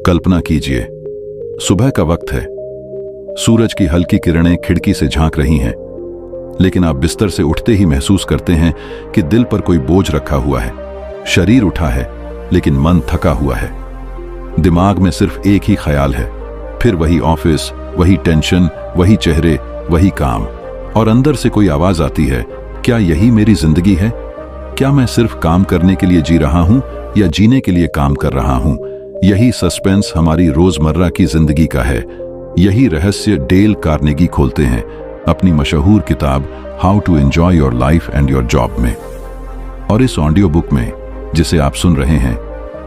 कल्पना कीजिए, सुबह का वक्त है। सूरज की हल्की किरणें खिड़की से झांक रही हैं, लेकिन आप बिस्तर से उठते ही महसूस करते हैं कि दिल पर कोई बोझ रखा हुआ है। शरीर उठा है, लेकिन मन थका हुआ है। दिमाग में सिर्फ एक ही ख्याल है, फिर वही ऑफिस, वही टेंशन, वही चेहरे, वही काम। और अंदर से कोई आवाज आती है, क्या यही मेरी जिंदगी है? क्या मैं सिर्फ काम करने के लिए जी रहा हूं या जीने के लिए काम कर रहा हूं? यही सस्पेंस हमारी रोजमर्रा की जिंदगी का है। यही रहस्य डेल कार्नेगी खोलते हैं अपनी मशहूर किताब how to enjoy your life and your job में। और इस ऑडियो बुक में, जिसे आप सुन रहे हैं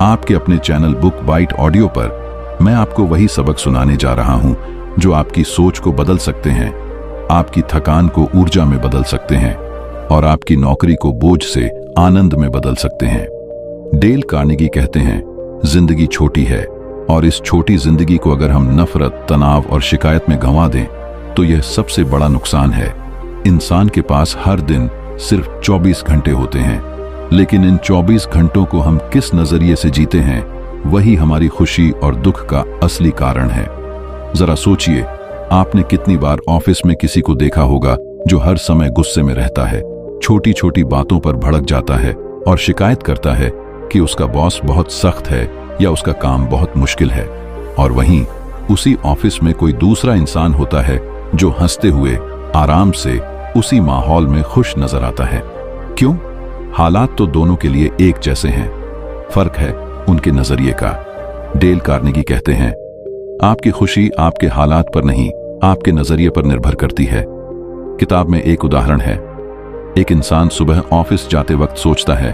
आपके अपने चैनल बुक बाइट ऑडियो पर, मैं आपको वही सबक सुनाने जा रहा हूं जो आपकी सोच को बदल सकते हैं, आपकी थकान को ऊर्जा में बदल सकते हैं और आपकी नौकरी को बोझ से आनंद में बदल सकते हैं। डेल कार्नेगी कहते हैं, जिंदगी छोटी है और इस छोटी जिंदगी को अगर हम नफरत, तनाव और शिकायत में गंवा दें तो यह सबसे बड़ा नुकसान है। इंसान के पास हर दिन सिर्फ 24 घंटे होते हैं, लेकिन इन 24 घंटों को हम किस नजरिए से जीते हैं, वही हमारी खुशी और दुख का असली कारण है। जरा सोचिए, आपने कितनी बार ऑफिस में किसी को देखा होगा जो हर समय गुस्से में रहता है, छोटी छोटी बातों पर भड़क जाता है और शिकायत करता है कि उसका बॉस बहुत सख्त है या उसका काम बहुत मुश्किल है। और वहीं उसी ऑफिस में कोई दूसरा इंसान होता है जो हंसते हुए आराम से उसी माहौल में खुश नजर आता है। क्यों? हालात तो दोनों के लिए एक जैसे हैं, फर्क है उनके नजरिए का। डेल कार्नेगी कहते हैं, आपकी खुशी आपके हालात पर नहीं, आपके नजरिए पर निर्भर करती है। किताब में एक उदाहरण है। एक इंसान सुबह ऑफिस जाते वक्त सोचता है,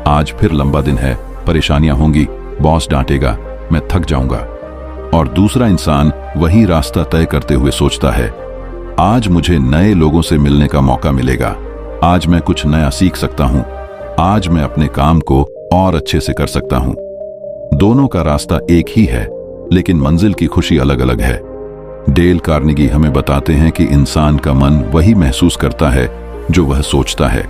आज फिर लंबा दिन है, परेशानियां होंगी, बॉस डांटेगा, मैं थक जाऊंगा। और दूसरा इंसान वही रास्ता तय करते हुए सोचता है, आज मुझे नए लोगों से मिलने का मौका मिलेगा, आज मैं कुछ नया सीख सकता हूं, आज मैं अपने काम को और अच्छे से कर सकता हूं। दोनों का रास्ता एक ही है, लेकिन मंजिल की खुशी अलग अलग है। डेल कार्नेगी हमें बताते हैं कि इंसान का मन वही महसूस करता है जो वह सोचता है।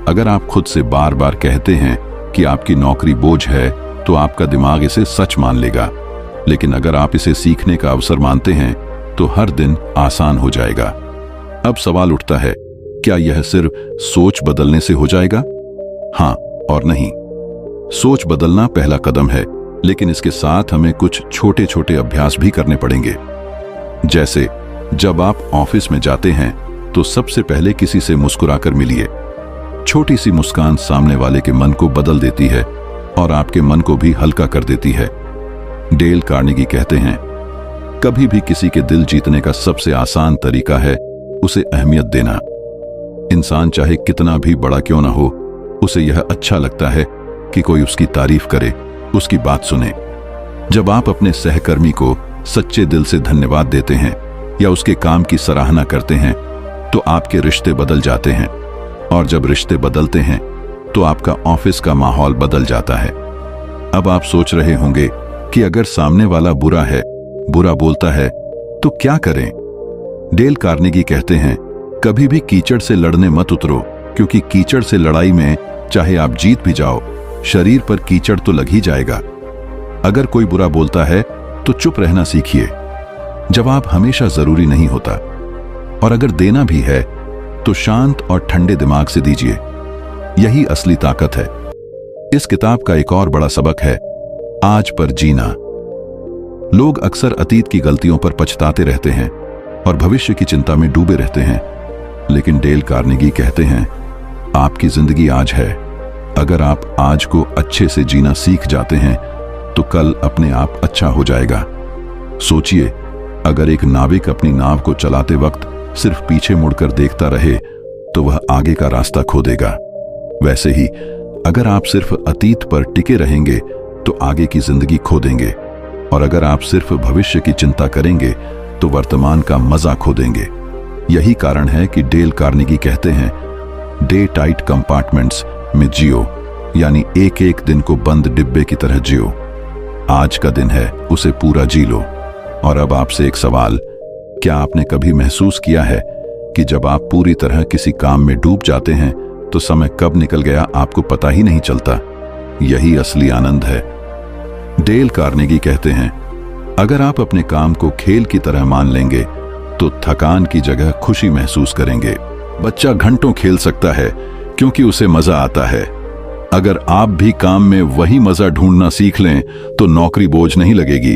अगर आप खुद से बार बार कहते हैं कि आपकी नौकरी बोझ है, तो आपका दिमाग इसे सच मान लेगा। लेकिन अगर आप इसे सीखने का अवसर मानते हैं, तो हर दिन आसान हो जाएगा। अब सवाल उठता है, क्या यह सिर्फ सोच बदलने से हो जाएगा? हाँ और नहीं। सोच बदलना पहला कदम है, लेकिन इसके साथ हमें कुछ छोटे छोटे अभ्यास भी करने पड़ेंगे। जैसे जब आप ऑफिस में जाते हैं तो सबसे पहले किसी से मुस्कुराकर मिलिए। छोटी सी मुस्कान सामने वाले के मन को बदल देती है और आपके मन को भी हल्का कर देती है। डेल कार्नेगी कहते हैं, कभी भी किसी के दिल जीतने का सबसे आसान तरीका है उसे अहमियत देना। इंसान चाहे कितना भी बड़ा क्यों ना हो, उसे यह अच्छा लगता है कि कोई उसकी तारीफ करे, उसकी बात सुने। जब आप अपने सहकर्मी को सच्चे दिल से धन्यवाद देते हैं या उसके काम की सराहना करते हैं, तो आपके रिश्ते बदल जाते हैं। और जब रिश्ते बदलते हैं तो आपका ऑफिस का माहौल बदल जाता है। अब आप सोच रहे होंगे कि अगर सामने वाला बुरा है, बुरा बोलता है, तो क्या करें? डेल कार्नेगी कहते हैं, कभी भी कीचड़ से लड़ने मत उतरो, क्योंकि कीचड़ से लड़ाई में चाहे आप जीत भी जाओ, शरीर पर कीचड़ तो लग ही जाएगा। अगर कोई बुरा बोलता है तो चुप रहना सीखिए। जवाब हमेशा जरूरी नहीं होता, और अगर देना भी है तो शांत और ठंडे दिमाग से दीजिए। यही असली ताकत है। इस किताब का एक और बड़ा सबक है आज पर जीना। लोग अक्सर अतीत की गलतियों पर पछताते रहते हैं और भविष्य की चिंता में डूबे रहते हैं, लेकिन डेल कार्नेगी कहते हैं, आपकी जिंदगी आज है। अगर आप आज को अच्छे से जीना सीख जाते हैं तो कल अपने आप अच्छा हो जाएगा। सोचिए, अगर एक नाविक अपनी नाव को चलाते वक्त सिर्फ पीछे मुड़कर देखता रहे तो वह आगे का रास्ता खो देगा। वैसे ही अगर आप सिर्फ अतीत पर टिके रहेंगे तो आगे की जिंदगी खो देंगे, और अगर आप सिर्फ भविष्य की चिंता करेंगे तो वर्तमान का मजा खो देंगे। यही कारण है कि डेल कार्नेगी कहते हैं, डे टाइट कंपार्टमेंट्स में जियो, यानी एक एक दिन को बंद डिब्बे की तरह जियो। आज का दिन है, उसे पूरा जी लो। और अब आपसे एक सवाल, क्या आपने कभी महसूस किया है कि जब आप पूरी तरह किसी काम में डूब जाते हैं तो समय कब निकल गया आपको पता ही नहीं चलता? यही असली आनंद है। डेल कार्नेगी कहते हैं, अगर आप अपने काम को खेल की तरह मान लेंगे तो थकान की जगह खुशी महसूस करेंगे। बच्चा घंटों खेल सकता है क्योंकि उसे मजा आता है। अगर आप भी काम में वही मजा ढूंढना सीख लें तो नौकरी बोझ नहीं लगेगी।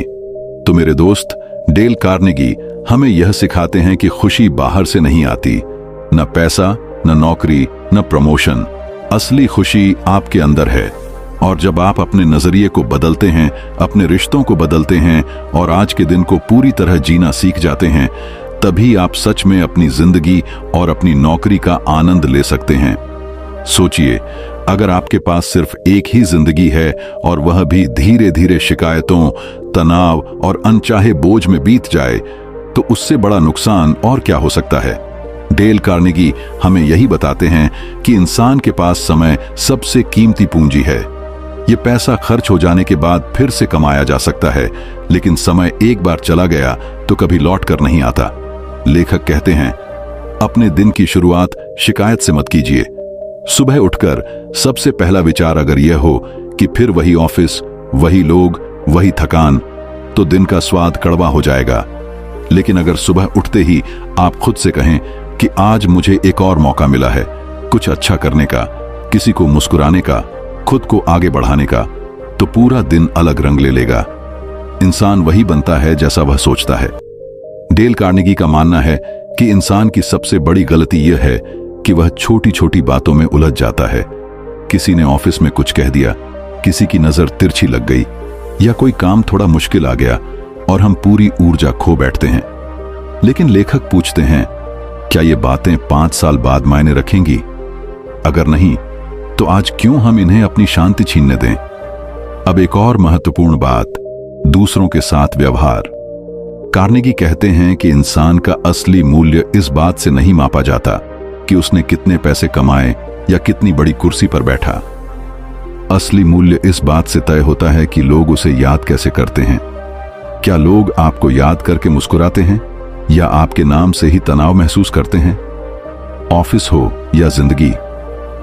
तो मेरे दोस्त, डेल कार्नेगी हमें यह सिखाते हैं कि खुशी बाहर से नहीं आती, न पैसा, न नौकरी, न प्रमोशन। असली खुशी आपके अंदर है। और जब आप अपने नजरिए को बदलते हैं, अपने रिश्तों को बदलते हैं और आज के दिन को पूरी तरह जीना सीख जाते हैं, तभी आप सच में अपनी जिंदगी और अपनी नौकरी का आनंद ले सकते हैं। सोचिए, अगर आपके पास सिर्फ एक ही जिंदगी है और वह भी धीरे धीरे शिकायतों, तनाव और अनचाहे बोझ में बीत जाए, तो उससे बड़ा नुकसान और क्या हो सकता है। डेल कार्नेगी हमें यही बताते हैं कि इंसान के पास समय सबसे कीमती पूंजी है। ये पैसा खर्च हो जाने के बाद फिर से कमाया जा सकता है, लेकिन समय एक बार चला गया तो कभी लौट कर नहीं आता। लेखक कहते हैं, अपने दिन की शुरुआत शिकायत से मत कीजिए। सुबह उठकर सबसे पहला विचार अगर यह हो कि फिर वही ऑफिस, वही लोग, वही थकान, तो दिन का स्वाद कड़वा हो जाएगा। लेकिन अगर सुबह उठते ही आप खुद से कहें कि आज मुझे एक और मौका मिला है कुछ अच्छा करने का, किसी को मुस्कुराने का, खुद को आगे बढ़ाने का, तो पूरा दिन अलग रंग ले लेगा। इंसान वही बनता है जैसा वह सोचता है। डेल कार्नेगी का मानना है कि इंसान की सबसे बड़ी गलती यह है कि वह छोटी छोटी बातों में उलझ जाता है। किसी ने ऑफिस में कुछ कह दिया, किसी की नजर तिरछी लग गई, या कोई काम थोड़ा मुश्किल आ गया और हम पूरी ऊर्जा खो बैठते हैं। लेकिन लेखक पूछते हैं, क्या ये बातें 5 साल बाद मायने रखेंगी? अगर नहीं, तो आज क्यों हम इन्हें अपनी शांति छीनने दें? अब एक और महत्वपूर्ण बात, दूसरों के साथ व्यवहार। कार्नेगी कहते हैं कि इंसान का असली मूल्य इस बात से नहीं मापा जाता कि उसने कितने पैसे कमाए या कितनी बड़ी कुर्सी पर बैठा। असली मूल्य इस बात से तय होता है कि लोग उसे याद कैसे करते हैं। क्या लोग आपको याद करके मुस्कुराते हैं या आपके नाम से ही तनाव महसूस करते हैं? ऑफिस हो या जिंदगी,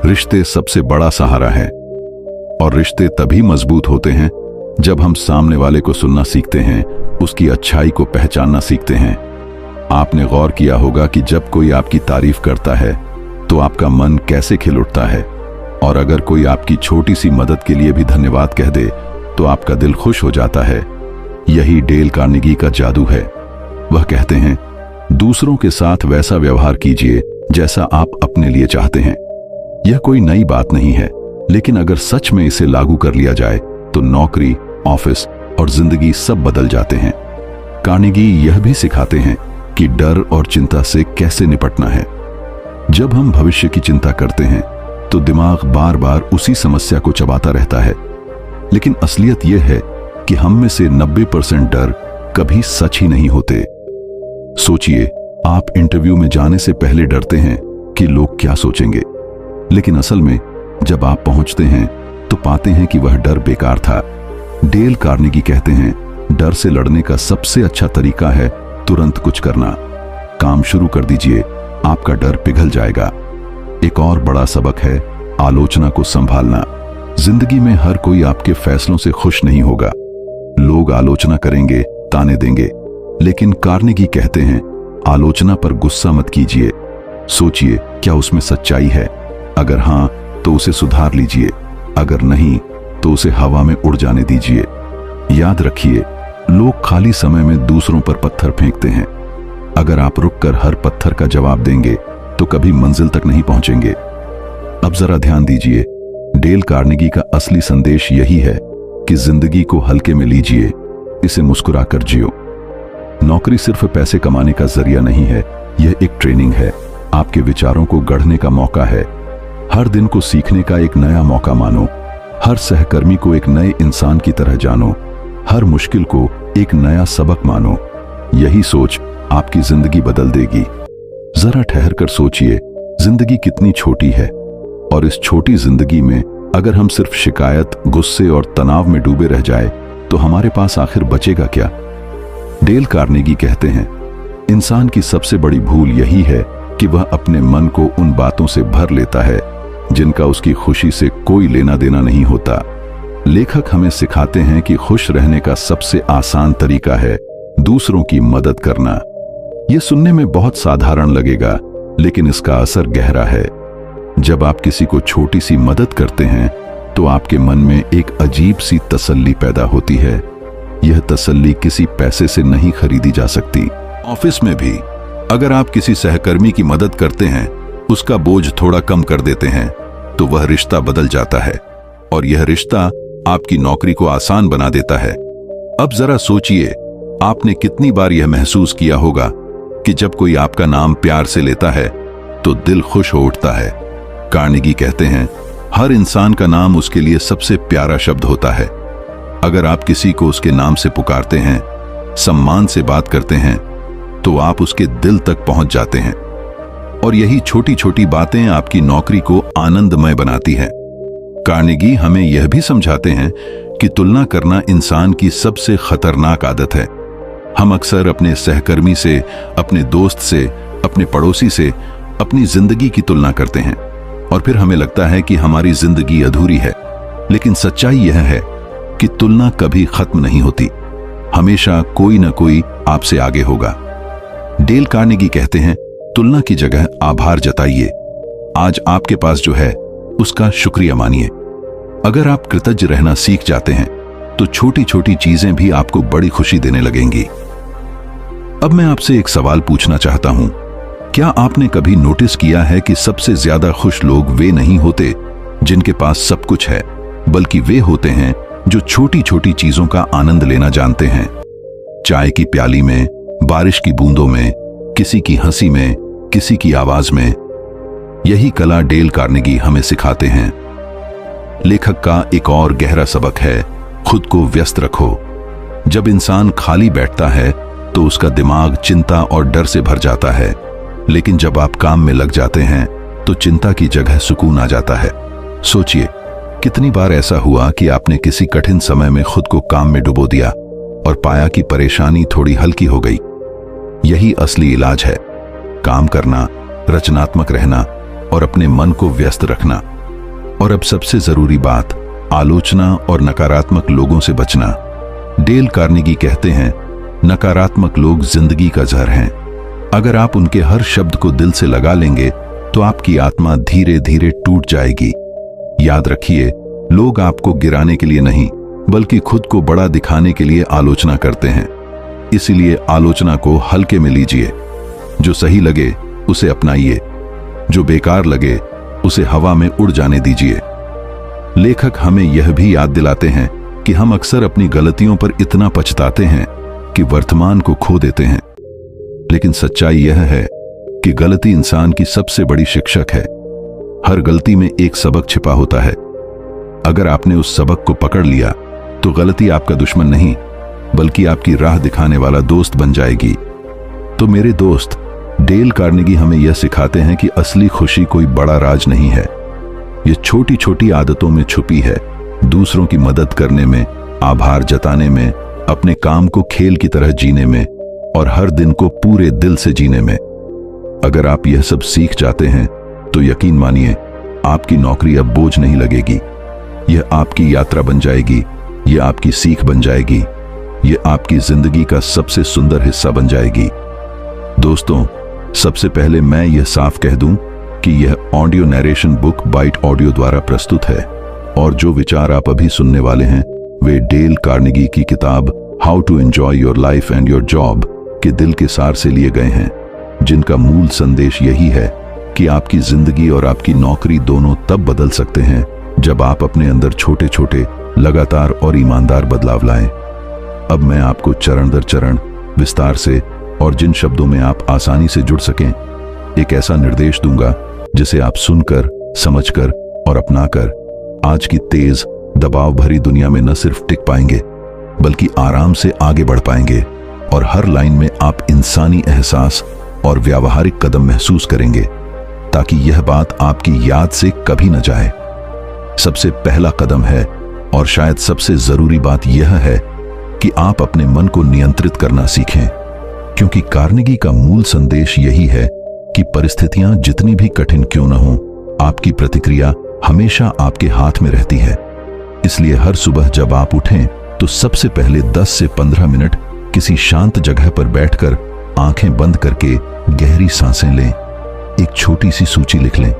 रिश्ते सबसे बड़ा सहारा है। और रिश्ते तभी मजबूत होते हैं जब हम सामने वाले को सुनना सीखते हैं, उसकी अच्छाई को पहचानना सीखते हैं। आपने गौर किया होगा कि जब कोई आपकी तारीफ करता है तो आपका मन कैसे खिल उठता है, और अगर कोई आपकी छोटी सी मदद के लिए भी धन्यवाद कह दे तो आपका दिल खुश हो जाता है। यही डेल कार्नेगी का जादू है। वह कहते हैं, दूसरों के साथ वैसा व्यवहार कीजिए जैसा आप अपने लिए चाहते हैं। यह कोई नई बात नहीं है, लेकिन अगर सच में इसे लागू कर लिया जाए तो नौकरी, ऑफिस और जिंदगी सब बदल जाते हैं। कार्नेगी यह भी सिखाते हैं कि डर और चिंता से कैसे निपटना है। जब हम भविष्य की चिंता करते हैं तो दिमाग बार बार उसी समस्या को चबाता रहता है, लेकिन असलियत यह है कि हम में से 90% डर कभी सच ही नहीं होते। सोचिए, आप इंटरव्यू में जाने से पहले डरते हैं कि लोग क्या सोचेंगे, लेकिन असल में जब आप पहुंचते हैं तो पाते हैं कि वह डर बेकार था। डेल कार्नेगी कहते हैं, डर से लड़ने का सबसे अच्छा तरीका है तुरंत कुछ करना। काम शुरू कर दीजिए, आपका डर पिघल जाएगा। एक और बड़ा सबक है आलोचना को संभालना। जिंदगी में हर कोई आपके फैसलों से खुश नहीं होगा। लोग आलोचना करेंगे, ताने देंगे, लेकिन कार्नेगी कहते हैं, आलोचना पर गुस्सा मत कीजिए। सोचिए, क्या उसमें सच्चाई है? अगर हां, तो उसे सुधार लीजिए। अगर नहीं, तो उसे हवा में उड़ जाने दीजिए। याद रखिए, लोग खाली समय में दूसरों पर पत्थर फेंकते हैं। अगर आप रुककर हर पत्थर का जवाब देंगे तो कभी मंजिल तक नहीं पहुंचेंगे। अब जरा ध्यान दीजिए, डेल कार्नेगी का असली संदेश यही है कि जिंदगी को हल्के में लीजिए, इसे मुस्कुराकर जियो। नौकरी सिर्फ पैसे कमाने का जरिया नहीं है, यह एक ट्रेनिंग है, आपके विचारों को गढ़ने का मौका है। हर दिन को सीखने का एक नया मौका मानो। हर सहकर्मी को एक नए इंसान की तरह जानो। हर मुश्किल को एक नया सबक मानो। यही सोच आपकी जिंदगी बदल देगी। जरा ठहर कर सोचिए, जिंदगी कितनी छोटी है, और इस छोटी जिंदगी में अगर हम सिर्फ शिकायत, गुस्से और तनाव में डूबे रह जाए तो हमारे पास आखिर बचेगा क्या? डेल कार्नेगी कहते हैं, इंसान की सबसे बड़ी भूल यही है कि वह अपने मन को उन बातों से भर लेता है जिनका उसकी खुशी से कोई लेना देना नहीं होता। लेखक हमें सिखाते हैं कि खुश रहने का सबसे आसान तरीका है दूसरों की मदद करना। यह सुनने में बहुत साधारण लगेगा, लेकिन इसका असर गहरा है। जब आप किसी को छोटी सी मदद करते हैं तो आपके मन में एक अजीब सी तसल्ली पैदा होती है। यह तसल्ली किसी पैसे से नहीं खरीदी जा सकती। ऑफिस में भी अगर आप किसी सहकर्मी की मदद करते हैं, उसका बोझ थोड़ा कम कर देते हैं, तो वह रिश्ता बदल जाता है और यह रिश्ता आपकी नौकरी को आसान बना देता है। अब जरा सोचिए, आपने कितनी बार यह महसूस किया होगा कि जब कोई आपका नाम प्यार से लेता है तो दिल खुश हो उठता है। कार्नेगी कहते हैं, हर इंसान का नाम उसके लिए सबसे प्यारा शब्द होता है। अगर आप किसी को उसके नाम से पुकारते हैं, सम्मान से बात करते हैं, तो आप उसके दिल तक पहुंच जाते हैं। और यही छोटी छोटी बातें आपकी नौकरी को आनंदमय बनाती हैं। कार्नेगी हमें यह भी समझाते हैं कि तुलना करना इंसान की सबसे खतरनाक आदत है। हम अक्सर अपने सहकर्मी से, अपने दोस्त से, अपने पड़ोसी से अपनी जिंदगी की तुलना करते हैं और फिर हमें लगता है कि हमारी जिंदगी अधूरी है। लेकिन सच्चाई यह है कि तुलना कभी खत्म नहीं होती। हमेशा कोई ना कोई आपसे आगे होगा। डेल कार्नेगी कहते हैं, तुलना की जगह आभार जताइए। आज आपके पास जो है उसका शुक्रिया मानिए। अगर आप कृतज्ञ रहना सीख जाते हैं तो छोटी छोटी चीजें भी आपको बड़ी खुशी देने लगेंगी। अब मैं आपसे एक सवाल पूछना चाहता हूं, क्या आपने कभी नोटिस किया है कि सबसे ज्यादा खुश लोग वे नहीं होते जिनके पास सब कुछ है, बल्कि वे होते हैं जो छोटी छोटी चीजों का आनंद लेना जानते हैं। चाय की प्याली में, बारिश की बूंदों में, किसी की हंसी में, किसी की आवाज में। यही कला डेल कार्नेगी हमें सिखाते हैं। लेखक का एक और गहरा सबक है, खुद को व्यस्त रखो। जब इंसान खाली बैठता है तो उसका दिमाग चिंता और डर से भर जाता है, लेकिन जब आप काम में लग जाते हैं तो चिंता की जगह सुकून आ जाता है। सोचिए, कितनी बार ऐसा हुआ कि आपने किसी कठिन समय में खुद को काम में डुबो दिया और पाया कि परेशानी थोड़ी हल्की हो गई। यही असली इलाज है, काम करना, रचनात्मक रहना और अपने मन को व्यस्त रखना। और अब सबसे जरूरी बात, आलोचना और नकारात्मक लोगों से बचना। डेल कार्नेगी कहते हैं, नकारात्मक लोग जिंदगी का जहर हैं। अगर आप उनके हर शब्द को दिल से लगा लेंगे तो आपकी आत्मा धीरे धीरे टूट जाएगी। याद रखिए, लोग आपको गिराने के लिए नहीं, बल्कि खुद को बड़ा दिखाने के लिए आलोचना करते हैं। इसीलिए आलोचना को हल्के में लीजिए। जो सही लगे उसे अपनाइए, जो बेकार लगे उसे हवा में उड़ जाने दीजिए। लेखक हमें यह भी याद दिलाते हैं कि हम अक्सर अपनी गलतियों पर इतना पछताते हैं कि वर्तमान को खो देते हैं। लेकिन सच्चाई यह है कि गलती इंसान की सबसे बड़ी शिक्षक है। हर गलती में एक सबक छिपा होता है। अगर आपने उस सबक को पकड़ लिया तो गलती आपका दुश्मन नहीं, बल्कि आपकी राह दिखाने वाला दोस्त बन जाएगी। तो मेरे दोस्त, डेल कार्नेगी हमें यह सिखाते हैं कि असली खुशी कोई बड़ा राज नहीं है। यह छोटी छोटी आदतों में छुपी है, दूसरों की मदद करने में, आभार जताने में, अपने काम को खेल की तरह जीने में और हर दिन को पूरे दिल से जीने में। अगर आप यह सब सीख जाते हैं तो यकीन मानिए, आपकी नौकरी अब बोझ नहीं लगेगी। यह आपकी यात्रा बन जाएगी, यह आपकी सीख बन जाएगी, यह आपकी जिंदगी का सबसे सुंदर हिस्सा बन जाएगी। दोस्तों, सबसे पहले मैं यह साफ कह दूं कि यह audio narration book bite audio द्वारा प्रस्तुत है और जो विचार आप अभी सुनने वाले हैं वे डेल कार्नेगी की किताब how to enjoy your life and your job के दिल के सार से लिए गए हैं, जिनका मूल संदेश यही है कि आपकी जिंदगी और आपकी नौकरी दोनों तब बदल सकते हैं जब आप अपने अंदर छोटे छोटे, लगातार और ईमानदार बदलाव लाएं। अब मैं आपको चरण दर चरण, विस्तार से और जिन शब्दों में आप आसानी से जुड़ सकें, एक ऐसा निर्देश दूंगा जिसे आप सुनकर, समझकर और अपनाकर आज की तेज, दबाव भरी दुनिया में न सिर्फ टिक पाएंगे, बल्कि आराम से आगे बढ़ पाएंगे और हर लाइन में आप इंसानी एहसास और व्यावहारिक कदम महसूस करेंगे, ताकि यह बात आपकी याद से कभी न जाए। सबसे पहला कदम है और शायद सबसे जरूरी बात यह है कि आप अपने मन को नियंत्रित करना सीखें, क्योंकि कार्नेगी का मूल संदेश यही है कि परिस्थितियां जितनी भी कठिन क्यों न हों, आपकी प्रतिक्रिया हमेशा आपके हाथ में रहती है। इसलिए हर सुबह जब आप उठें तो सबसे पहले 10 से 15 मिनट किसी शांत जगह पर बैठकर आंखें बंद करके गहरी सांसें लें। एक छोटी सी सूची लिख लें,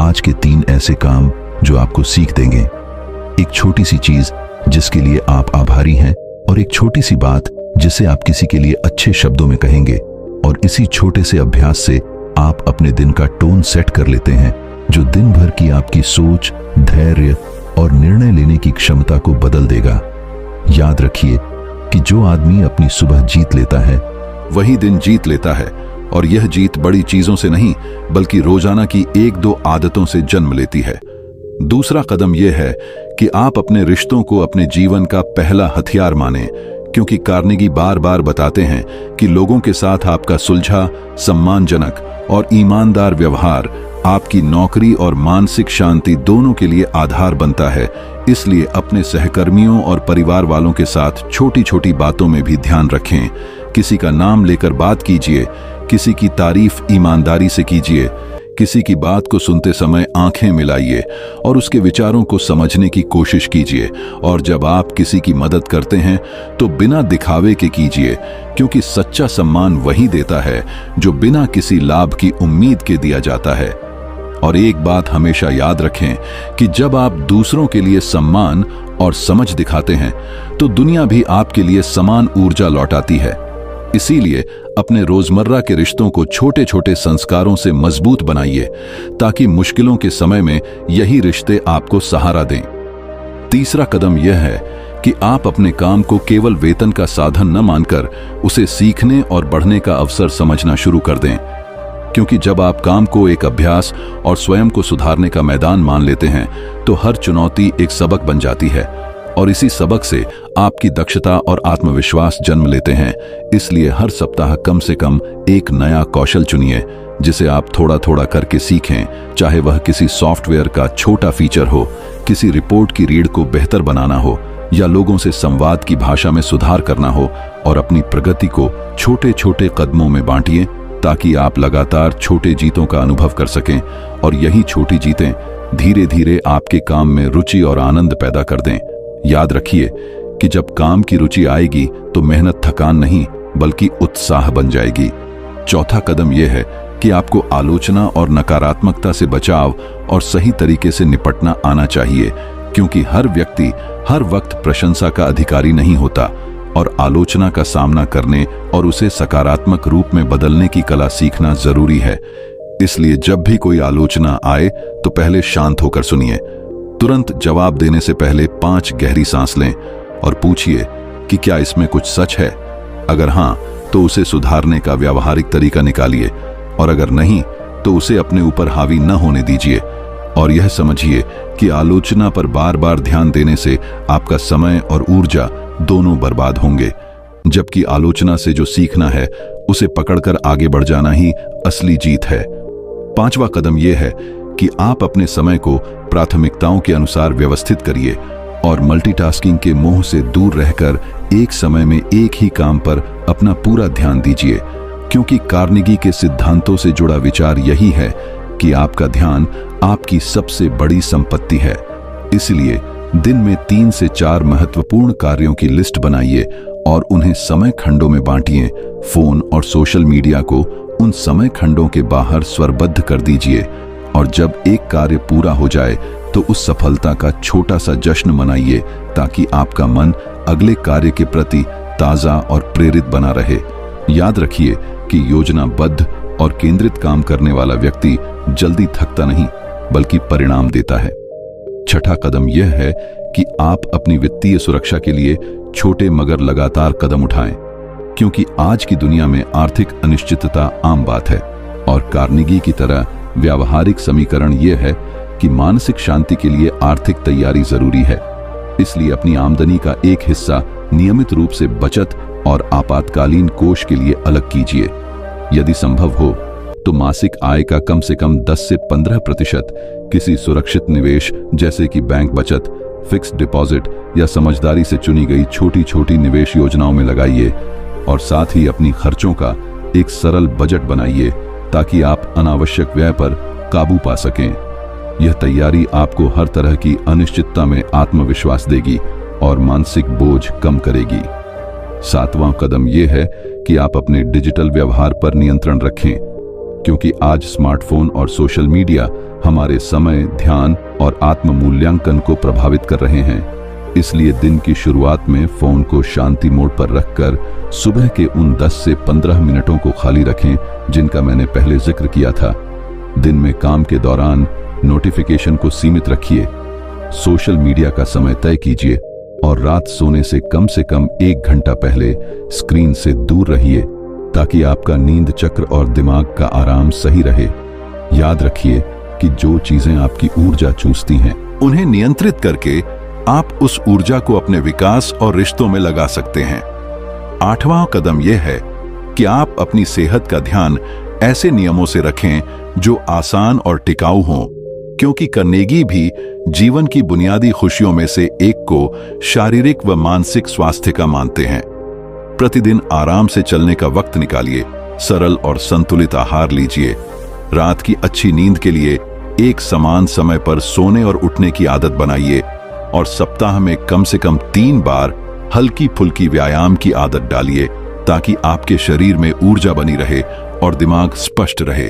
आज के 3 ऐसे काम जो आपको सीख देंगे, एक छोटी सी चीज जिसके लिए आप आभारी हैं और एक छोटी सी बात जिसे आप किसी के लिए अच्छे शब्दों में कहेंगे। और इसी छोटे से अभ्यास से आप अपने दिन का टोन सेट कर लेते हैं, जो दिन भर की आपकी सोच, धैर्य और निर्णय लेने की क्षमता को बदल देगा। याद रखिए कि जो आदमी अपनी सुबह जीत लेता है वही दिन जीत लेता है, और यह जीत बड़ी चीजों से नहीं बल्कि रोजाना की 1-2 आदतों से जन्म लेती है। दूसरा कदम यह है कि आप अपने रिश्तों को अपने जीवन का पहला हथियार मानें, क्योंकि कार्नेगी बार बार बताते हैं कि लोगों के साथ आपका सुलझा, सम्मानजनक और ईमानदार व्यवहार आपकी नौकरी और मानसिक शांति दोनों के लिए आधार बनता है। इसलिए अपने सहकर्मियों और परिवार वालों के साथ छोटी छोटी बातों में भी ध्यान रखें। किसी का नाम लेकर बात कीजिए, किसी की तारीफ ईमानदारी से कीजिए, किसी की बात को सुनते समय आंखें मिलाइए और उसके विचारों को समझने की कोशिश कीजिए। और जब आप किसी की मदद करते हैं तो बिना दिखावे के कीजिए, क्योंकि सच्चा सम्मान वही देता है जो बिना किसी लाभ की उम्मीद के दिया जाता है। और एक बात हमेशा याद रखें कि जब आप दूसरों के लिए सम्मान और समझ दिखाते हैं तो दुनिया भी आपके लिए समान ऊर्जा लौटाती है। इसीलिए अपने रोजमर्रा के रिश्तों को छोटे छोटे संस्कारों से मजबूत बनाइए, ताकि मुश्किलों के समय में यही रिश्ते आपको सहारा दें। तीसरा कदम यह है कि आप अपने काम को केवल वेतन का साधन न मानकर उसे सीखने और बढ़ने का अवसर समझना शुरू कर दें, क्योंकि जब आप काम को एक अभ्यास और स्वयं को सुधारने का मैदान मान लेते हैं तो हर चुनौती एक सबक बन जाती है, और इसी सबक से आपकी दक्षता और आत्मविश्वास जन्म लेते हैं। इसलिए हर सप्ताह कम से कम एक नया कौशल चुनिए जिसे आप थोड़ा थोड़ा करके सीखें, चाहे वह किसी सॉफ्टवेयर का छोटा फीचर हो, किसी रिपोर्ट की रीड को बेहतर बनाना हो, या लोगों से संवाद की भाषा में सुधार करना हो। और अपनी प्रगति को छोटे छोटे कदमों में बांटिए, ताकि आप लगातार छोटे जीतों का अनुभव कर सकें, और यही छोटी जीतें धीरे धीरे आपके काम में रुचि और आनंद पैदा कर दें। याद रखिए कि जब काम की रुचि आएगी तो मेहनत थकान नहीं बल्कि उत्साह बन जाएगी। चौथा कदम यह है कि आपको आलोचना और नकारात्मकता से बचाव और सही तरीके से निपटना आना चाहिए, क्योंकि हर व्यक्ति हर वक्त प्रशंसा का अधिकारी नहीं होता, और आलोचना का सामना करने और उसे सकारात्मक रूप में बदलने की कला सीखना जरूरी है। इसलिए जब भी कोई आलोचना आए तो पहले शांत होकर सुनिए। तुरंत जवाब देने से पहले 5 गहरी सांस लें और पूछिए कि क्या इसमें कुछ सच है। अगर हां, तो उसे सुधारने का व्यावहारिक तरीका निकालिए, और अगर नहीं तो उसे अपने ऊपर हावी न होने दीजिए। और यह समझिए कि आलोचना पर बार बार ध्यान देने से आपका समय और ऊर्जा दोनों बर्बाद होंगे, जबकि आलोचना से जो सीखना है उसे पकड़कर आगे बढ़ जाना ही असली जीत है। 5वां कदम यह है कि आप अपने समय को प्राथमिकताओं के अनुसार व्यवस्थित करिए और मल्टीटास्किंग के मोह से दूर रहकर एक समय में एक ही काम पर अपना पूरा ध्यान दीजिए, क्योंकि कार्नेगी के सिद्धांतों से जुड़ा विचार यही है कि आपका ध्यान आपकी सबसे बड़ी संपत्ति है। इसलिए दिन में 3 से 4 महत्वपूर्ण कार्यों की लिस्ट बनाइए और उन्हें समय खंडों में बांटिए। फोन और सोशल मीडिया को उन समय खंडों के बाहर स्वरबद्ध कर दीजिए, और जब एक कार्य पूरा हो जाए तो उस सफलता का छोटा सा जश्न मनाइए, ताकि आपका मन अगले कार्य के प्रति ताजा और प्रेरित बना रहे। याद रखिए कि योजनाबद्ध और केंद्रित काम करने वाला व्यक्ति जल्दी थकता नहीं बल्कि परिणाम देता है। छठा कदम यह है कि आप अपनी वित्तीय सुरक्षा के लिए छोटे मगर लगातार कदम उठाएं, क्योंकि आज की दुनिया में आर्थिक अनिश्चितता आम बात है, और कार्नेगी की तरह व्यावहारिक समीकरण यह है कि मानसिक शांति के लिए आर्थिक तैयारी जरूरी है। इसलिए अपनी आमदनी का एक हिस्सा नियमित रूप से बचत और आपातकालीन कोष के लिए अलग कीजिए। यदि संभव हो तो मासिक आय का कम से कम 10 से 15% किसी सुरक्षित निवेश जैसे कि बैंक बचत, फिक्स्ड डिपॉजिट या समझदारी से चुनी गई छोटी छोटी निवेश योजनाओं में लगाइए, और साथ ही अपनी खर्चों का एक सरल बजट बनाइए ताकि आप अनावश्यक व्यय पर काबू पा सकें। यह तैयारी आपको हर तरह की अनिश्चितता में आत्मविश्वास देगी और मानसिक बोझ कम करेगी। 7वां कदम यह है कि आप अपने डिजिटल व्यवहार पर नियंत्रण रखें, क्योंकि आज स्मार्टफोन और सोशल मीडिया हमारे समय, ध्यान और आत्म मूल्यांकन को प्रभावित कर रहे हैं। इसलिए दिन की शुरुआत में फोन को शांति मोड पर रखकर सुबह के उन 10 से 15 मिनटों को खाली रखें जिनका मैंने पहले जिक्र किया था। दिन में काम के दौरान नोटिफिकेशन को सीमित रखिए, सोशल मीडिया का समय तय कीजिए और रात सोने से कम 1 घंटा पहले स्क्रीन से दूर रहिए, ताकि आपका नींद चक्र और दिमाग का आराम सही रहे। याद रखिए कि जो चीजें आपकी ऊर्जा चूसती हैं, उन्हें नियंत्रित करके आप उस ऊर्जा को अपने विकास और रिश्तों में लगा सकते हैं। 8वां कदम यह है कि आप अपनी सेहत का ध्यान ऐसे नियमों से रखें जो आसान और टिकाऊ हों, क्योंकि कार्नेगी भी जीवन की बुनियादी खुशियों में से एक को शारीरिक व मानसिक स्वास्थ्य का मानते हैं। प्रतिदिन आराम से चलने का वक्त निकालिए, सरल और संतुलित आहार लीजिए, रात की अच्छी नींद के लिए एक समान समय पर सोने और उठने की आदत बनाइए और सप्ताह में कम से कम 3 बार हल्की फुल्की व्यायाम की आदत डालिए, ताकि आपके शरीर में ऊर्जा बनी रहे और दिमाग स्पष्ट रहे।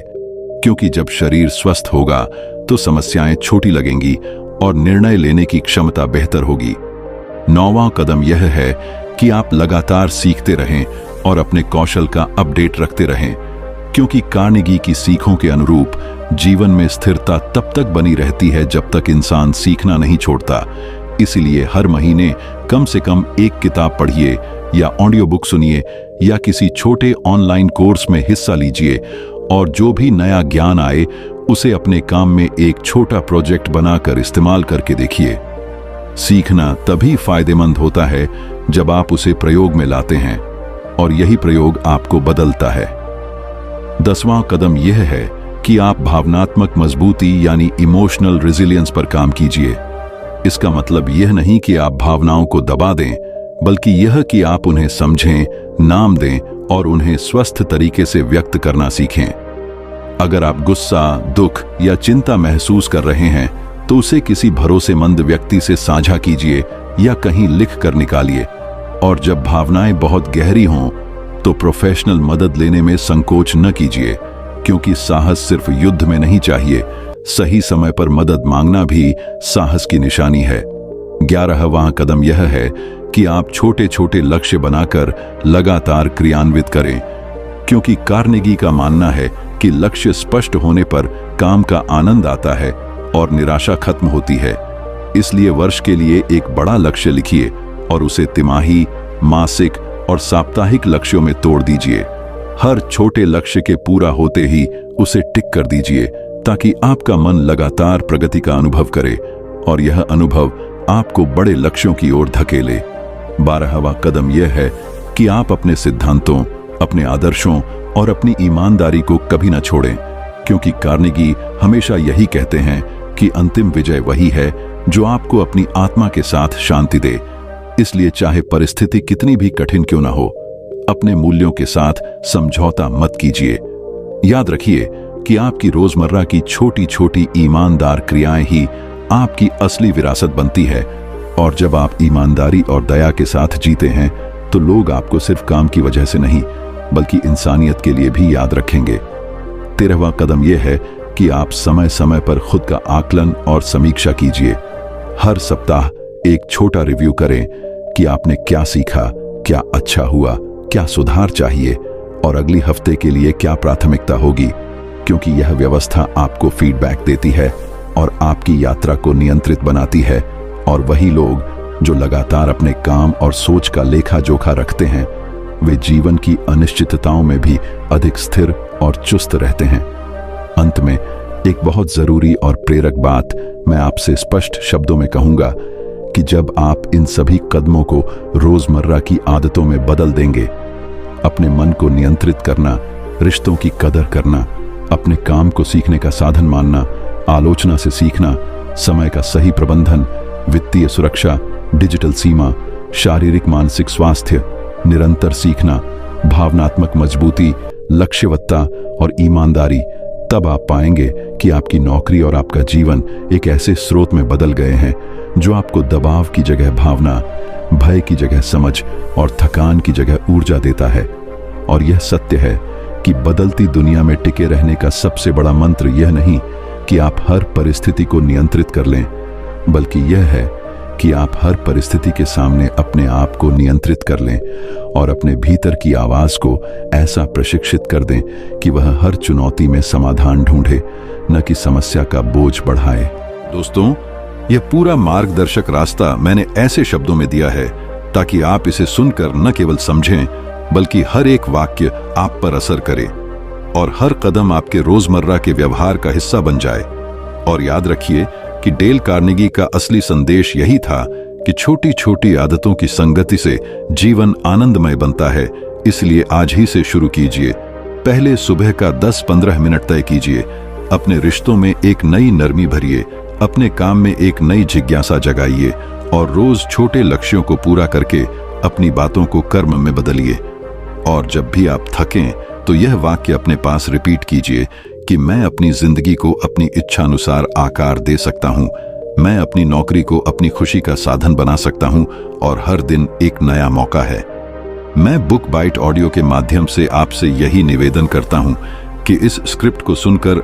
क्योंकि जब शरीर स्वस्थ होगा तो समस्याएं छोटी लगेंगी और निर्णय लेने की क्षमता बेहतर होगी। 9वां कदम यह है कि आप लगातार सीखते रहें और अपने कौशल का अपडेट रखते रहें, क्योंकि कार्नेगी की सीखों के अनुरूप जीवन में स्थिरता तब तक बनी रहती है जब तक इंसान सीखना नहीं छोड़ता। इसलिए हर महीने कम से कम एक किताब पढ़िए या ऑडियो बुक सुनिए या किसी छोटे ऑनलाइन कोर्स में हिस्सा लीजिए, और जो भी नया ज्ञान आए उसे अपने काम में एक छोटा प्रोजेक्ट बनाकर इस्तेमाल करके देखिए। सीखना तभी फायदेमंद होता है जब आप उसे प्रयोग में लाते हैं, और यही प्रयोग आपको बदलता है। 10वां कदम यह है कि आप भावनात्मक मजबूती यानी इमोशनल रेजिलियंस पर काम कीजिए। इसका मतलब यह नहीं कि आप भावनाओं को दबा दें, बल्कि यह कि आप उन्हें समझें, नाम दें और उन्हें स्वस्थ तरीके से व्यक्त करना सीखें। अगर आप गुस्सा, दुख या चिंता महसूस कर रहे हैं तो उसे किसी भरोसेमंद व्यक्ति से साझा कीजिए या कहीं लिख कर निकालिए। और जब भावनाएं बहुत गहरी हों तो प्रोफेशनल मदद लेने में संकोच न कीजिए, क्योंकि साहस सिर्फ युद्ध में नहीं चाहिए, सही समय पर मदद मांगना भी साहस की निशानी है। 11वां कदम यह है कि आप छोटे छोटे लक्ष्य बनाकर लगातार क्रियान्वित करें, क्योंकि कार्नेगी का मानना है कि लक्ष्य स्पष्ट होने पर काम का आनंद आता है और निराशा खत्म होती है। इसलिए वर्ष के लिए एक बड़ा लक्ष्य लिखिए और उसे तिमाही, मासिक और साप्ताहिक लक्ष्यों में तोड़ दीजिए। हर छोटे लक्ष्य के पूरा होते ही उसे टिक कर दीजिए, ताकि आपका मन लगातार प्रगति का अनुभव करे और यह अनुभव आपको बड़े लक्ष्यों की ओर धकेले। 12वां कदम यह है कि आप अपने सिद्धांतों, अपने आदर्शों और अपनी ईमानदारी को कभी न छोड़ें, क्योंकि कार्नेगी हमेशा यही कहते हैं कि अंतिम विजय वही है जो आपको अपनी आत्मा के साथ शांति दे। इसलिए चाहे परिस्थिति कितनी भी कठिन क्यों न हो, अपने मूल्यों के साथ समझौता मत कीजिए। याद रखिए कि आपकी रोजमर्रा की छोटी छोटी ईमानदार क्रियाएं ही आपकी असली विरासत बनती है, और जब आप ईमानदारी और दया के साथ जीते हैं तो लोग आपको सिर्फ काम की वजह से नहीं, बल्कि इंसानियत के लिए भी याद रखेंगे। 13वां कदम यह है कि आप समय समय पर खुद का आकलन और समीक्षा कीजिए। हर सप्ताह एक छोटा रिव्यू करें कि आपने क्या सीखा, क्या अच्छा हुआ, क्या सुधार चाहिए और अगली हफ्ते के लिए क्या प्राथमिकता होगी, क्योंकि यह व्यवस्था आपको फीडबैक देती है और आपकी यात्रा को नियंत्रित बनाती है। और वही लोग जो लगातार अपने काम और सोच का लेखा जोखा रखते हैं, वे जीवन की अनिश्चितताओं में भी अधिक स्थिर और चुस्त रहते हैं। अंत में एक बहुत जरूरी और प्रेरक बात मैं आपसे स्पष्ट शब्दों में कहूंगा कि जब आप इन सभी कदमों को रोजमर्रा की आदतों में बदल देंगे, अपने मन को नियंत्रित करना, रिश्तों की कदर करना, अपने काम को सीखने का साधन मानना, आलोचना से सीखना, समय का सही प्रबंधन, वित्तीय सुरक्षा, डिजिटल सीमा, शारीरिक मानसिक स्वास्थ्य, निरंतर सीखना, भावनात्मक मजबूती, लक्ष्यवत्ता और ईमानदारी, तब आप पाएंगे कि आपकी नौकरी और आपका जीवन एक ऐसे स्रोत में बदल गए हैं जो आपको दबाव की जगह भावना, भय की जगह समझ और थकान की जगह ऊर्जा देता है। और यह सत्य है कि बदलती दुनिया में टिके रहने का सबसे बड़ा मंत्र यह नहीं कि आप हर परिस्थिति को नियंत्रित कर लें, बल्कि यह है कि आप हर परिस्थिति के सामने अपने आप को नियंत्रित कर लें और अपने भीतर की आवाज को ऐसा प्रशिक्षित कर दें कि वह हर चुनौती में समाधान ढूंढे, न कि समस्या का बोझ बढ़ाए। दोस्तों, यह पूरा मार्गदर्शक रास्ता मैंने ऐसे शब्दों में दिया है ताकि आप इसे सुनकर न केवल समझें, बल्कि हर एक वाक्य आप पर असर करे और हर कदम आपके रोजमर्रा के व्यवहार का हिस्सा बन जाए। और याद रखिए कि डेल कार्नेगी का असली संदेश यही था कि छोटी छोटी आदतों की संगति से जीवन आनंदमय बनता है। इसलिए आज ही से शुरू कीजिए। पहले सुबह का 10-15 मिनट तय कीजिए। अपने रिश्तों में एक नई नरमी भरिए, अपने काम में एक नई जिज्ञासा जगाइए और रोज छोटे लक्ष्यों को पूरा करके अपनी बातों को कर्म में बदलिए। और जब भी आप थकें तो यह वाक्य अपने पास रिपीट कीजिए कि मैं अपनी जिंदगी को अपनी इच्छानुसार आकार दे सकता हूं, मैं अपनी नौकरी को अपनी खुशी का साधन बना सकता हूं और हर दिन एक नया मौका है। मैं बुक बाइट ऑडियो के माध्यम से आपसे यही निवेदन करता हूं कि इस स्क्रिप्ट को सुनकर